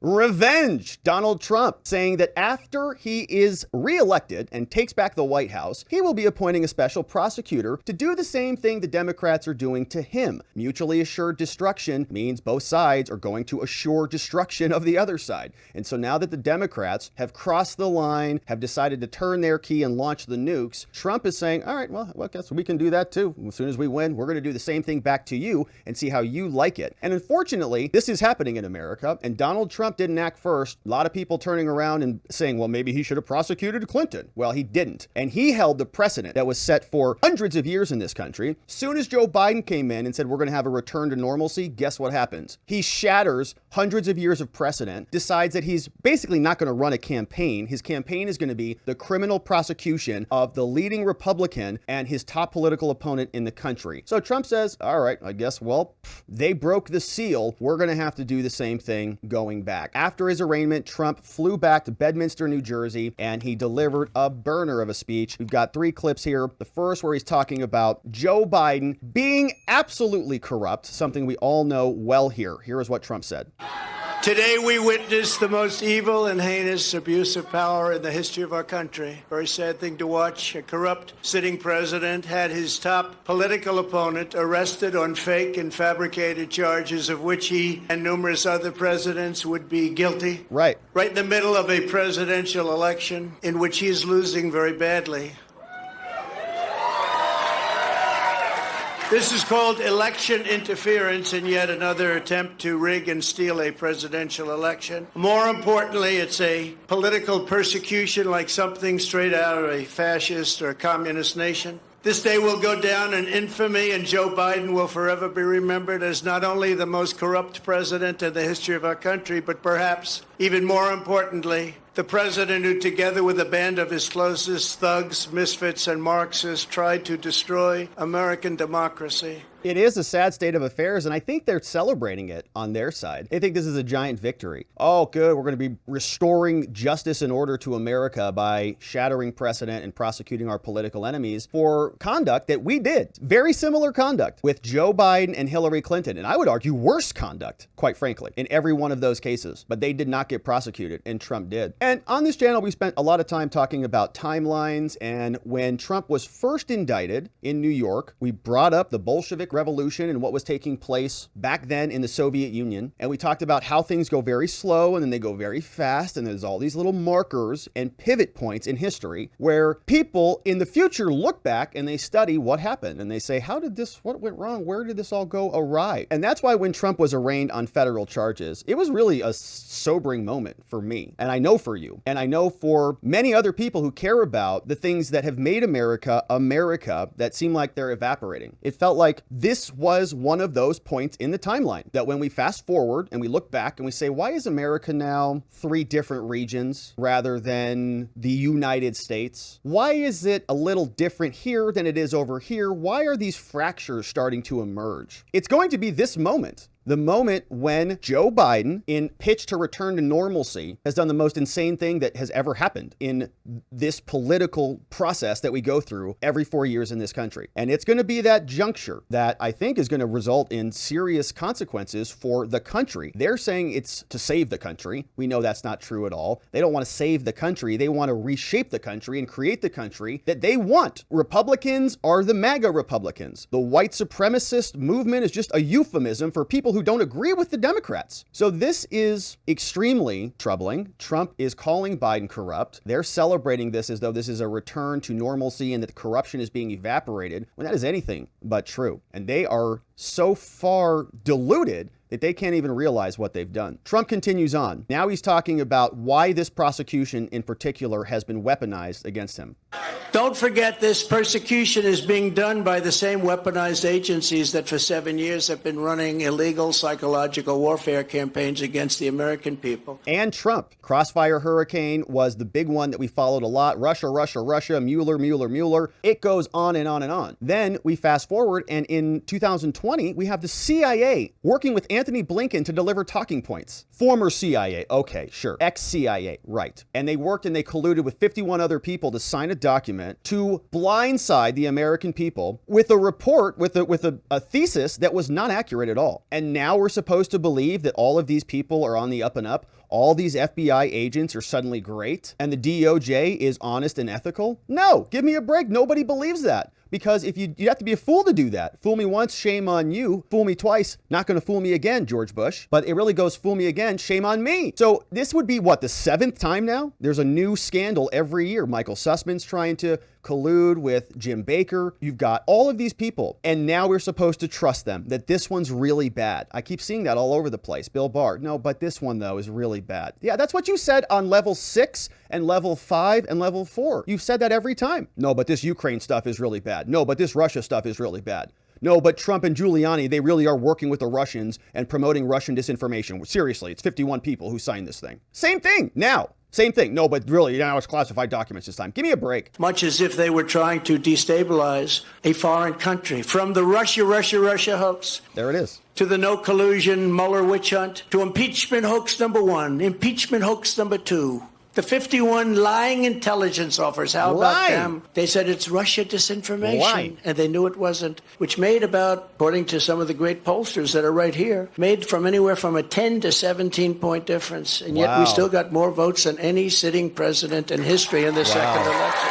Revenge. Donald Trump saying that after he is reelected and takes back the White House, he will be appointing a special prosecutor to do the same thing the Democrats are doing to him. Mutually assured destruction means both sides are going to assure destruction of the other side. And so now that the Democrats have crossed the line, have decided to turn their key and launch the nukes, Trump is saying, all right, well, I guess we can do that too. As soon as we win, we're going to do the same thing back to you and see how you like it. And unfortunately, this is happening in America, and Donald Trump didn't act first. A lot of people turning around and saying, well, maybe he should have prosecuted Clinton. Well, he didn't. And he held the precedent that was set for hundreds of years in this country. Soon as Joe Biden came in and said, we're going to have a return to normalcy, guess what happens? He shatters hundreds of years of precedent, decides that he's basically not going to run a campaign. His campaign is going to be the criminal prosecution of the leading Republican and his top political opponent in the country. So Trump says, all right, I guess, well, they broke the seal. We're going to have to do the same thing going back. After his arraignment, Trump flew back to Bedminster, New Jersey, and he delivered a burner of a speech. We've got 3 clips here. The first where he's talking about Joe Biden being absolutely corrupt, something we all know well here. Here is what Trump said. Today we witness the most evil and heinous abuse of power in the history of our country. Very sad thing to watch. A corrupt sitting president had his top political opponent arrested on fake and fabricated charges of which he and numerous other presidents would be guilty. Right in the middle of a presidential election in which he is losing very badly. This is called election interference and yet another attempt to rig and steal a presidential election. More importantly, it's a political persecution like something straight out of a fascist or communist nation. This day will go down in infamy, and Joe Biden will forever be remembered as not only the most corrupt president in the history of our country, but perhaps even more importantly, the president who, together with a band of his closest thugs, misfits, and Marxists, tried to destroy American democracy. It is a sad state of affairs, and I think they're celebrating it on their side. They think this is a giant victory. Oh, good, we're going to be restoring justice and order to America by shattering precedent and prosecuting our political enemies for conduct that we did. Very similar conduct with Joe Biden and Hillary Clinton, and I would argue worse conduct, quite frankly, in every one of those cases. But they did not get prosecuted, and Trump did. And on this channel, we spent a lot of time talking about timelines, and when Trump was first indicted in New York, we brought up the Bolshevik Revolution and what was taking place back then in the Soviet Union. And we talked about how things go very slow and then they go very fast. And there's all these little markers and pivot points in history where people in the future look back and they study what happened. And they say, what went wrong? Where did this all go awry? And that's why when Trump was arraigned on federal charges, it was really a sobering moment for me. And I know for you. And I know for many other people who care about the things that have made America, America, that seem like they're evaporating. It felt like this was one of those points in the timeline that when we fast forward and we look back and we say, why is America now 3 different regions rather than the United States? Why is it a little different here than it is over here? Why are these fractures starting to emerge? It's going to be this moment. The moment when Joe Biden, in pitch to return to normalcy, has done the most insane thing that has ever happened in this political process that we go through every 4 years in this country. And it's going to be that juncture that I think is going to result in serious consequences for the country. They're saying it's to save the country. We know that's not true at all. They don't want to save the country. They want to reshape the country and create the country that they want. Republicans are the MAGA Republicans. The white supremacist movement is just a euphemism for people who don't agree with the Democrats. So this is extremely troubling. Trump is calling Biden corrupt. They're celebrating this as though this is a return to normalcy and that corruption is being evaporated, when that is anything but true. And they are so far deluded that they can't even realize what they've done. Trump continues on. Now he's talking about why this prosecution in particular has been weaponized against him. Don't forget, this persecution is being done by the same weaponized agencies that for 7 years have been running illegal psychological warfare campaigns against the American people. And Trump. Crossfire Hurricane was the big one that we followed a lot. Russia, Mueller. It goes on and on and on. Then we fast forward, and in 2020, we have the CIA working with Anthony Blinken to deliver talking points. Former CIA, okay, sure. Ex-CIA, right. And they worked and they colluded with 51 other people to sign a document to blindside the American people with a report, with a thesis that was not accurate at all. And now we're supposed to believe that all of these people are on the up and up. all these FBI agents are suddenly great and the DOJ is honest and ethical? No, give me a break. Nobody believes that. Because if you have to be a fool to do that. Fool me once, shame on you. Fool me twice, not going to fool me again, George Bush. But it really goes fool me again, shame on me. So this would be what, the 7th time now? There's a new scandal every year. Michael Sussman's trying to collude with Jim Baker. You've got all of these people, and now we're supposed to trust them, that this one's really bad. I keep seeing that all over the place. Bill Barr, no, but this one, though, is really bad. Yeah, that's what you said on level 6 and level 5 and level 4. You've said that every time. No, but this Ukraine stuff is really bad. No, but this Russia stuff is really bad. No, but Trump and Giuliani, they really are working with the Russians and promoting Russian disinformation. Seriously, it's 51 people who signed this thing. Same thing now. Same thing. No, but really, now it's classified documents this time. Give me a break. Much as if they were trying to destabilize a foreign country. From the Russia hoax. There it is. To the no collusion Mueller witch hunt. To impeachment hoax number 1. Impeachment hoax number 2. The 51 lying intelligence offers, how about them? They said it's Russia disinformation, and they knew it wasn't, which made about, according to some of the great pollsters that are right here, made from anywhere from a 10 to 17 point difference. And yet we still got more votes than any sitting president in history in the second election.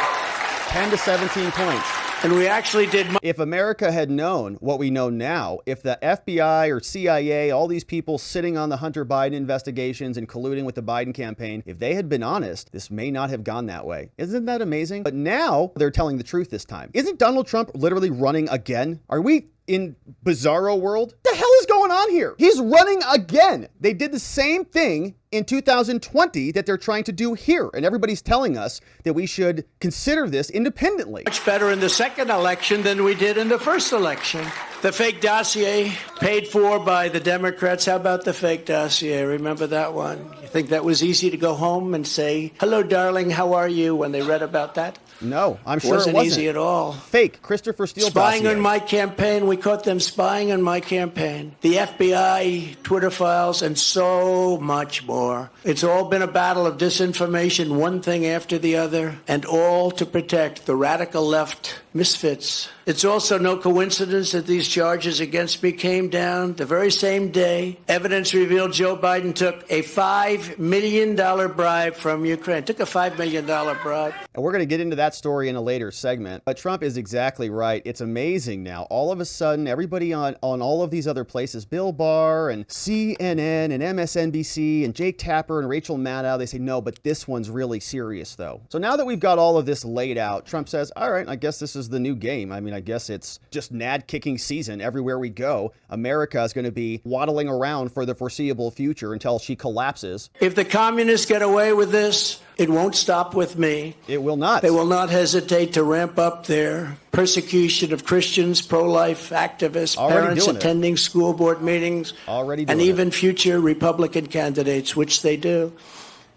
10 to 17 points. And we actually did. If America had known what we know now, if the FBI or CIA, all these people sitting on the Hunter Biden investigations and colluding with the Biden campaign, if they had been honest, this may not have gone that way. Isn't that amazing? But now they're telling the truth this time. Isn't Donald Trump literally running again? Are we in bizarro world? What the hell is going on here? He's running again. They did the same thing in 2020 that they're trying to do here. And everybody's telling us that we should consider this independently. Much better in the second election than we did in the first election. The fake dossier paid for by the Democrats. How about the fake dossier? Remember that one? You think that was easy to go home and say, hello, darling, how are you, when they read about that? No, I'm sure it wasn't easy at all. Fake Christopher Steele spying dossier. on my campaign. We caught them spying on my campaign. The FBI, Twitter files, and so much more. It's all been a battle of disinformation, one thing after the other, and all to protect the radical left misfits. It's also no coincidence that these charges against me came down the very same day. Evidence revealed Joe Biden took a $5 million bribe from Ukraine. Took a $5 million bribe. And we're going to get into that story in a later segment. But Trump is exactly right. It's amazing now. All of a sudden, everybody on all of these other places, Bill Barr and CNN and MSNBC and Jake Tapper and Rachel Maddow, they say, no, but this one's really serious, though. So now that we've got all of this laid out, Trump says, all right, I guess this is the new game. I mean, I guess it's just nad kicking season everywhere we go. America is going to be waddling around for the foreseeable future until she collapses. If the communists get away with this, it won't stop with me. It will not. They will not hesitate to ramp up their persecution of Christians, pro-life activists, parents attending school board meetings, and even future Republican candidates, which they do.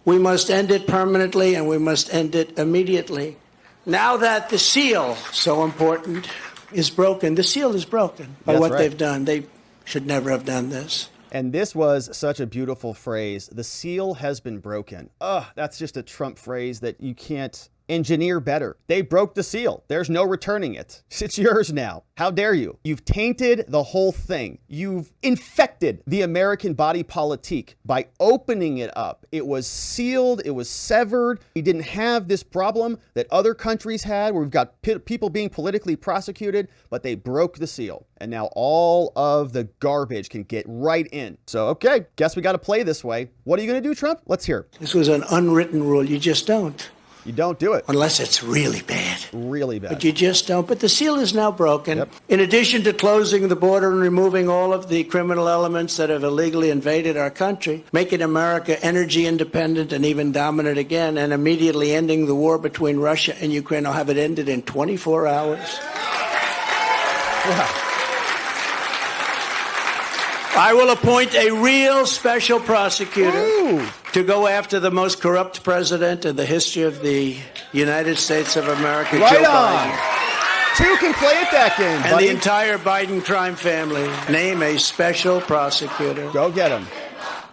We must end it permanently, and we must end it immediately. Now that the seal, so important, is broken, the seal is broken by what they've done. They should never have done this. And this was such a beautiful phrase. The seal has been broken. That's just a Trump phrase that you can't engineer better. They broke the seal. There's no returning it. It's yours now. How dare you? You've tainted the whole thing. You've infected the American body politique by opening it up. It was sealed. It was severed. We didn't have this problem that other countries had where we've got people being politically prosecuted, but they broke the seal. And now all of the garbage can get right in. So, okay, guess we got to play this way. What are you going to do, Trump? Let's hear. This was an unwritten rule. You just don't. You don't do it. Unless it's really bad. Really bad. But you just don't. But the seal is now broken. Yep. In addition to closing the border and removing all of the criminal elements that have illegally invaded our country, making America energy independent and even dominant again, and immediately ending the war between Russia and Ukraine, I'll have it ended in 24 hours. Wow. I will appoint a real special prosecutor to go after the most corrupt president in the history of the United States of America, right Joe on. Biden. Two can play at that game, and buddy. The entire Biden crime family. Name a special prosecutor. Go get him.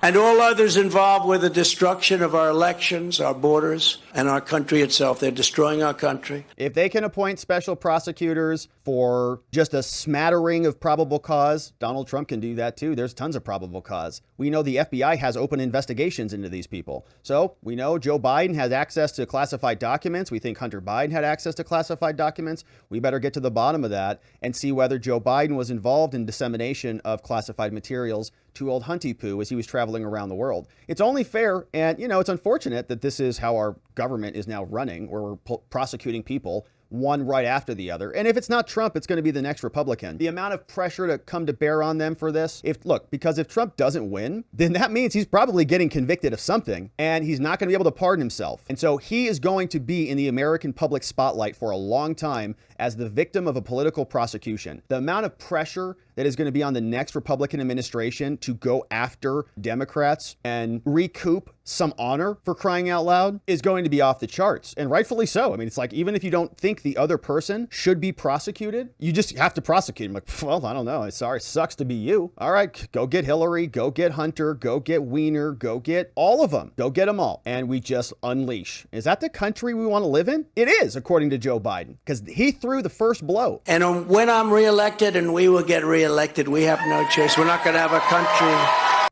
And all others involved with the destruction of our elections, our borders, and our country itself. They're destroying our country. If they can appoint special prosecutors for just a smattering of probable cause, Donald Trump can do that too. There's tons of probable cause. We know the FBI has open investigations into these people. So we know Joe Biden has access to classified documents. We think Hunter Biden had access to classified documents. We better get to the bottom of that and see whether Joe Biden was involved in dissemination of classified materials to old Hunty Poo as he was traveling around the world. It's only fair, and it's unfortunate that this is how our government is now running, where we're prosecuting people one right after the other. And if it's not Trump, it's going to be the next Republican. The amount of pressure to come to bear on them for this, because if Trump doesn't win, then that means he's probably getting convicted of something, and he's not going to be able to pardon himself. And so he is going to be in the American public spotlight for a long time as the victim of a political prosecution. The amount of pressure that is going to be on the next Republican administration to go after Democrats and recoup some honor, for crying out loud, is going to be off the charts, and rightfully so. I mean, it's like, even if you don't think the other person should be prosecuted, you just have to prosecute him. Like, well, I don't know. Sorry, sucks to be you. All right, go get Hillary, go get Hunter, go get Weiner, go get all of them. Go get them all. And we just unleash. Is that the country we want to live in? It is, according to Joe Biden, because he threw the first blow. And when I'm reelected, and we will get reelected, we have no choice. We're not going to have a country.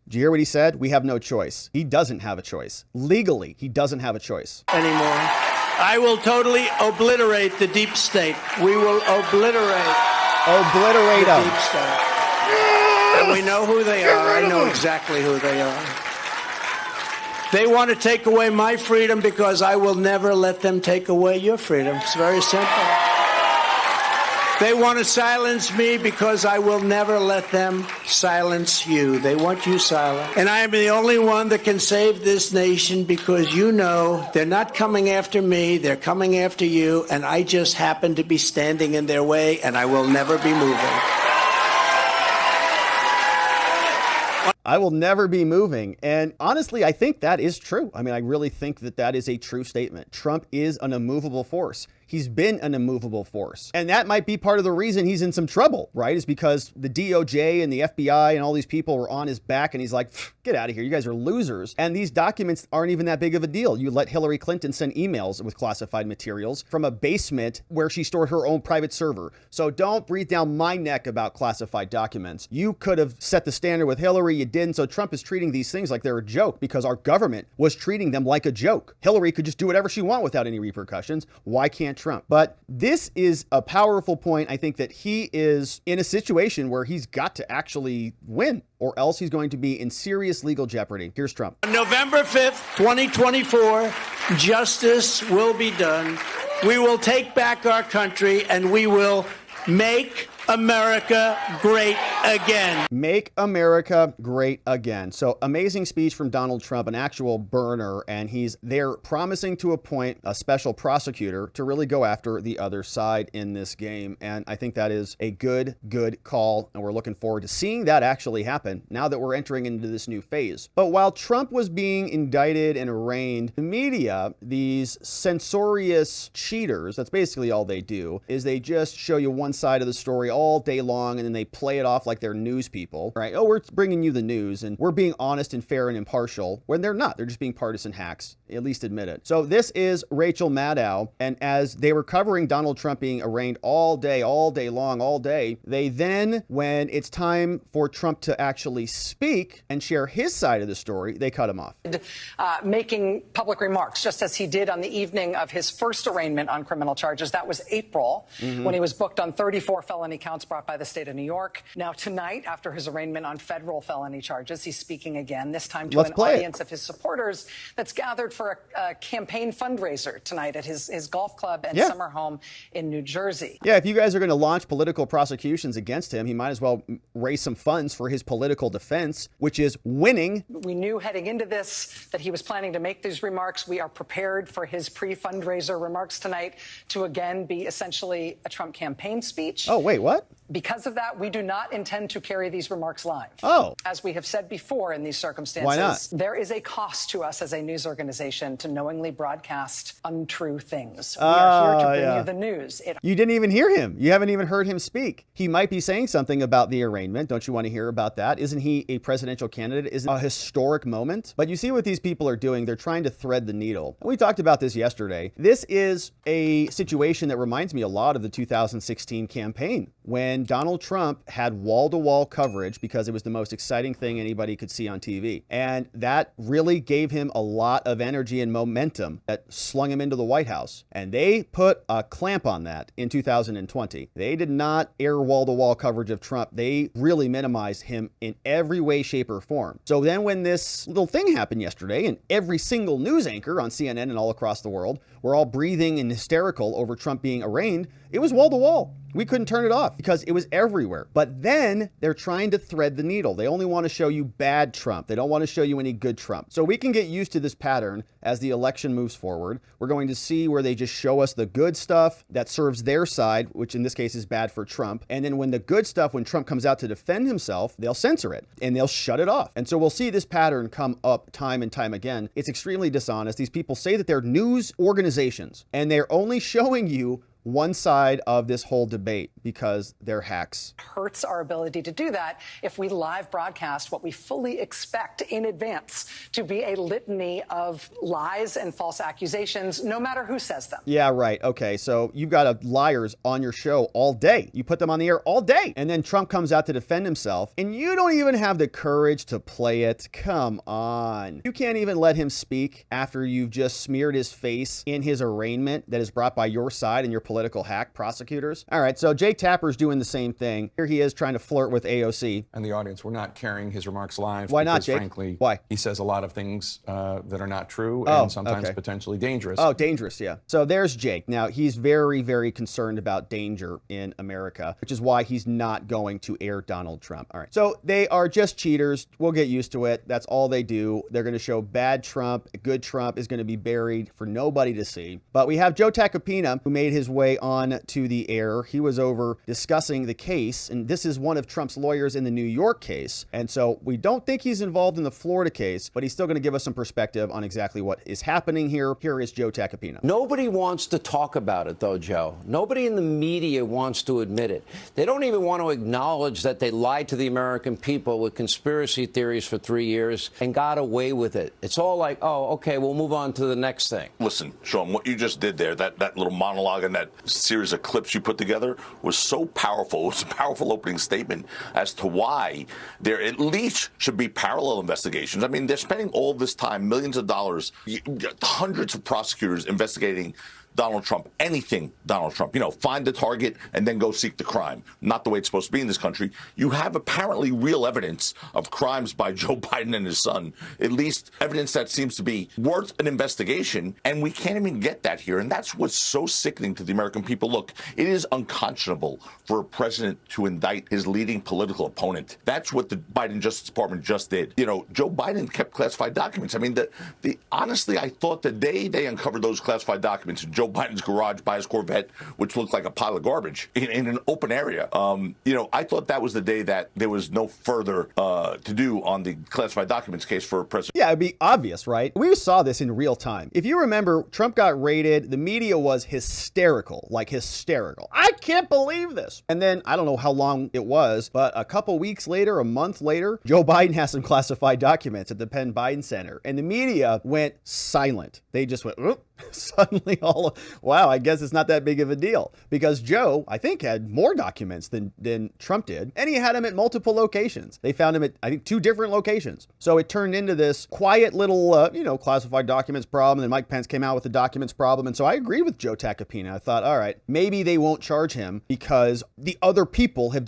Did you hear what he said? We have no choice. He doesn't have a choice. Legally, he doesn't have a choice anymore. I will totally obliterate the deep state. We will obliterate the deep state. And we know who they are. I know exactly who they are. They want to take away my freedom because I will never let them take away your freedom. It's very simple. They want to silence me because I will never let them silence you. They want you silent. And I am the only one that can save this nation, because they're not coming after me, they're coming after you, and I just happen to be standing in their way, and I will never be moving. I will never be moving. And honestly, I think that is true. I mean, I really think that is a true statement. Trump is an immovable force. He's been an immovable force. And that might be part of the reason he's in some trouble, right? Is because the DOJ and the FBI and all these people were on his back, and he's like, get out of here. You guys are losers. And these documents aren't even that big of a deal. You let Hillary Clinton send emails with classified materials from a basement where she stored her own private server. So don't breathe down my neck about classified documents. You could have set the standard with Hillary. You didn't. So Trump is treating these things like they're a joke because our government was treating them like a joke. Hillary could just do whatever she wants without any repercussions. Why can't Trump? But this is a powerful point. I think that he is in a situation where he's got to actually win, or else he's going to be in serious legal jeopardy. Here's Trump. On November 5th, 2024, justice will be done. We will take back our country, and we will make America great again. Make America great again. So amazing speech from Donald Trump, an actual burner, and he's there promising to appoint a special prosecutor to really go after the other side in this game. And I think that is a good call, and we're looking forward to seeing that actually happen now that we're entering into this new phase. But while Trump was being indicted and arraigned, the media, these censorious cheaters, that's basically all they do, is they just show you one side of the story all day long, and then they play it off like they're news people, right? Oh, we're bringing you the news, and we're being honest and fair and impartial, when they're not. They're just being partisan hacks, at least admit it. So this is Rachel Maddow, and as they were covering Donald Trump being arraigned all day long, they then, when it's time for Trump to actually speak and share his side of the story, they cut him off. Making public remarks, just as he did on the evening of his first arraignment on criminal charges. That was April, when he was booked on 34 felony counts brought by the state of New York. Now tonight, after his arraignment on federal felony charges, he's speaking again, this time to an audience of his supporters that's gathered for a campaign fundraiser tonight at his golf club and summer home in New Jersey. Yeah, if you guys are going to launch political prosecutions against him, he might as well raise some funds for his political defense, which is winning. We knew heading into this that he was planning to make these remarks. We are prepared for his pre-fundraiser remarks tonight to again be essentially a Trump campaign speech. Oh, wait, what? Because of that, we do not intend to carry these remarks live. Oh. As we have said before in these circumstances, Why not? There is a cost to us as a news organization to knowingly broadcast untrue things. We are here to bring you the news. You didn't even hear him. You haven't even heard him speak. He might be saying something about the arraignment. Don't you want to hear about that? Isn't he a presidential candidate? Isn't it a historic moment? But you see what these people are doing. They're trying to thread the needle. And we talked about this yesterday. This is a situation that reminds me a lot of the 2016 campaign when Donald Trump had wall-to-wall coverage because it was the most exciting thing anybody could see on TV. And that really gave him a lot of energy and momentum that slung him into the White House. And they put a clamp on that in 2020. They did not air wall-to-wall coverage of Trump. They really minimized him in every way, shape, or form. So then when this little thing happened yesterday, and every single news anchor on CNN and all across the world were all breathing and hysterical over Trump being arraigned, it was wall-to-wall. We couldn't turn it off because it was everywhere. But then they're trying to thread the needle. They only want to show you bad Trump. They don't want to show you any good Trump. So we can get used to this pattern as the election moves forward. We're going to see where they just show us the good stuff that serves their side, which in this case is bad for Trump. And then when the good stuff, when Trump comes out to defend himself, they'll censor it and they'll shut it off. And so we'll see this pattern come up time and time again. It's extremely dishonest. These people say that they're news organizations and they're only showing you one side of this whole debate because they're hacks. Hurts our ability to do that if we live broadcast what we fully expect in advance to be a litany of lies and false accusations, no matter who says them. Yeah, right. Okay, so you've got liars on your show all day. You put them on the air all day. And then Trump comes out to defend himself, and you don't even have the courage to play it. Come on. You can't even let him speak after you've just smeared his face in his arraignment that is brought by your side and your political hack prosecutors. All right, so Jake Tapper's doing the same thing. Here he is trying to flirt with AOC. And the audience, we're not carrying his remarks live. Why not, because, Jake? frankly, why? He says a lot of things that are not true and sometimes potentially dangerous. Oh, dangerous, yeah. So there's Jake. Now, he's very, very concerned about danger in America, which is why he's not going to air Donald Trump. All right, so they are just cheaters. We'll get used to it. That's all they do. They're going to show bad Trump. Good Trump is going to be buried for nobody to see. But we have Joe Tacopina, who made his way on to the air. He was over discussing the case, and this is one of Trump's lawyers in the New York case. And so we don't think he's involved in the Florida case, but he's still going to give us some perspective on exactly what is happening here. Here is Joe Tacopina. Nobody wants to talk about it, though, Joe. Nobody in the media wants to admit it. They don't even want to acknowledge that they lied to the American people with conspiracy theories for 3 years and got away with it. It's all like, oh, okay, we'll move on to the next thing. Listen, Sean, what you just did there, that little monologue and that series of clips you put together was so powerful. It was a powerful opening statement as to why there at least should be parallel investigations. I mean, they're spending all this time, millions of dollars, hundreds of prosecutors investigating Donald Trump, anything Donald Trump, find the target and then go seek the crime. Not the way it's supposed to be in this country. You have apparently real evidence of crimes by Joe Biden and his son, at least evidence that seems to be worth an investigation, and we can't even get that here. And that's what's so sickening to the American people. Look, it is unconscionable for a president to indict his leading political opponent. That's what the Biden Justice Department just did. Joe Biden kept classified documents. I mean, honestly, I thought the day they uncovered those classified documents, Joe Biden's garage by his Corvette, which looked like a pile of garbage in an open area. I thought that was the day that there was no further to do on the classified documents case for President. Yeah, it'd be obvious, right? We saw this in real time. If you remember, Trump got raided. The media was hysterical, like hysterical. I can't believe this. And then I don't know how long it was, but a couple weeks later, a month later, Joe Biden has some classified documents at the Penn Biden Center. And the media went silent. They just went, oop. Suddenly wow, I guess it's not that big of a deal because Joe, I think, had more documents than Trump did. And he had them at multiple locations. They found him at, I think, 2 different locations. So it turned into this quiet little, classified documents problem. And Mike Pence came out with the documents problem. And so I agreed with Joe Tacopina. I thought, all right, maybe they won't charge him because the other people have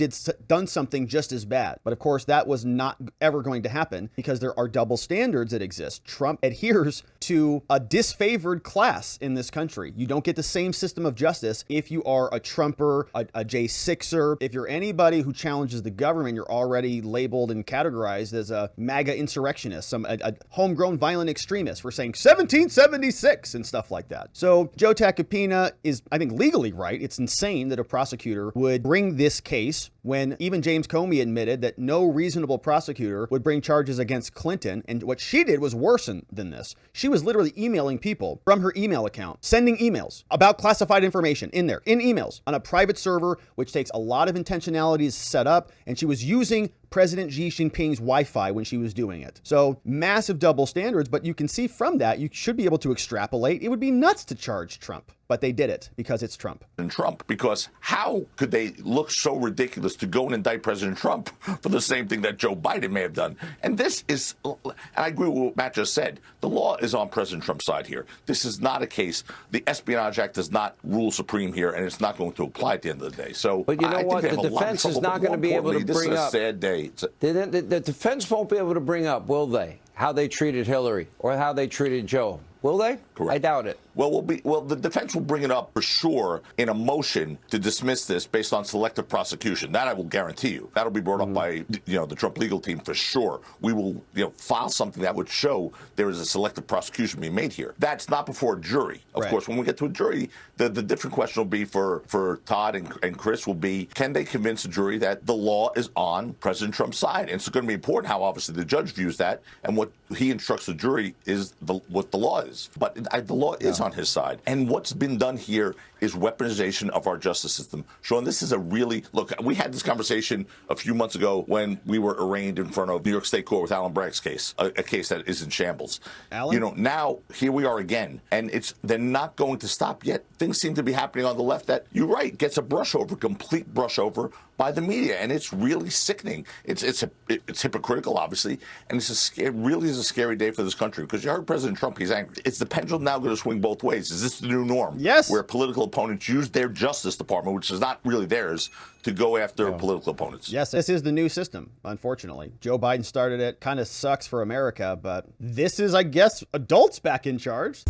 done something just as bad. But of course, that was not ever going to happen because there are double standards that exist. Trump adheres to a disfavored class class in this country. You don't get the same system of justice if you are a Trumper, a J6er. If you're anybody who challenges the government, you're already labeled and categorized as a MAGA insurrectionist, a homegrown violent extremist for saying 1776 and stuff like that. So Joe Tacopina is, I think, legally right. It's insane that a prosecutor would bring this case when even James Comey admitted that no reasonable prosecutor would bring charges against Clinton. And what she did was worse than this. She was literally emailing people from her email account, sending emails about classified information in emails on a private server, which takes a lot of intentionality to set up. And she was using President Xi Jinping's Wi-Fi when she was doing it. So massive double standards, but you can see from that, you should be able to extrapolate. It would be nuts to charge Trump, but they did it because it's Trump. And Trump, because how could they look so ridiculous to go and indict President Trump for the same thing that Joe Biden may have done? And this is, and I agree with what Matt just said, the law is on President Trump's side here. This is not a case. The Espionage Act does not rule supreme here, and it's not going to apply at the end of the day. So, but you know what? The defense is not going to be able to bring up. This is a sad day. The defense won't be able to bring up, will they, how they treated Hillary or how they treated Joe? Will they? Correct. I doubt it. Well, the defense will bring it up for sure in a motion to dismiss this based on selective prosecution. That I will guarantee you. That'll be brought up by the Trump legal team for sure. We will file something that would show there is a selective prosecution being made here. That's not before a jury. Of course, when we get to a jury, the different question will be for Todd and Chris will be, can they convince a jury that the law is on President Trump's side? And it's going to be important how obviously the judge views that and what he instructs the jury is what the law is. But the law is on his side. And what's been done here is weaponization of our justice system. Sean, this is a really, look, we had this conversation a few months ago when we were arraigned in front of New York State Court with Alan Bragg's case, a case that is in shambles. Alan? Now here we are again, and they're not going to stop yet. Things seem to be happening on the left that, you're right, gets a brush over, complete brush over by the media, and it's really sickening. It's hypocritical, obviously, and it really is a scary day for this country because you heard President Trump, he's angry. Is the pendulum now going to swing both ways? Is this the new norm? Yes. Where political opponents use their Justice Department, which is not really theirs, to go after political opponents. Yes, this is the new system, unfortunately. Joe Biden started it. Kind of sucks for America, but this is, I guess, adults back in charge.